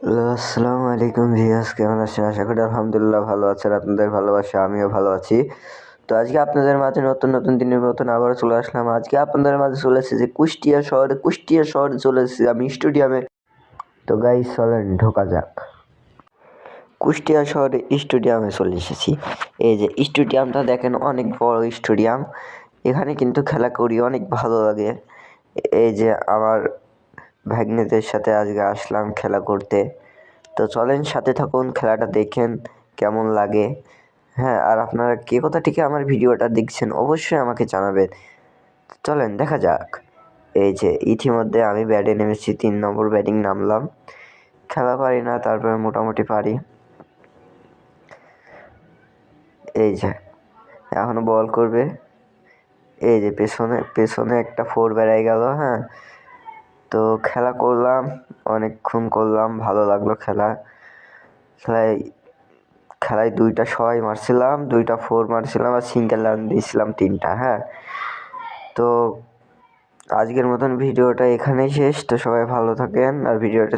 আসসালামু আলাইকুম ভিউয়ার্স, কেমন আছেন? আশা করি আলহামদুলিল্লাহ ভালো আছেন। আপনাদের ভালোবাসা আমিও ভালো আছি। তো আজকে আপনাদের মাঝে নতুন দিনের মতন আবারও চলে আসলাম। আজকে আপনাদের মাঝে চলে এসেছি কুষ্টিয়া শহরে চলে এসেছি আমি স্টেডিয়ামে। তো গাইস চলেন ঢোকা যাক। কুষ্টিয়া শহরে স্টেডিয়ামে চলে এসেছি। এই যে স্টেডিয়ামটা দেখেন, অনেক বড় স্টেডিয়াম। এখানে কিন্তু খেলা করি, অনেক ভালো লাগে। এই যে আমার ভাগ্নেদের সাথে আজকে আসলাম খেলা করতে। তো চলেন সাথে থাকুন, খেলাটা দেখেন কেমন লাগে। হ্যাঁ, আর আপনারা কে কোথা থেকে আমার ভিডিওটা দেখছেন অবশ্যই আমাকে জানাবেন। চলেন দেখা যাক। এই যে ইতিমধ্যে আমি ব্যাটে নেমেছি, 3 নম্বর ব্যাটিং নামলাম। খেলা পারি না, তারপরে মোটামুটি পারি। এই যে এখনো বল করবে। এই যে পেছনে একটা 4 বেড়াই গেল। হ্যাঁ, তো খেলা করলাম, অনেকক্ষণ করলাম, ভালো লাগলো খেলায় 2টা ছয় মারছিলাম, 2টা 4 মারছিলাম, আর সিঙ্গেল রান দিয়েছিলাম 3টা। হ্যাঁ, তো আজকের মতন ভিডিওটা এখানেই শেষ। তো সবাই ভালো থাকেন আর ভিডিওটা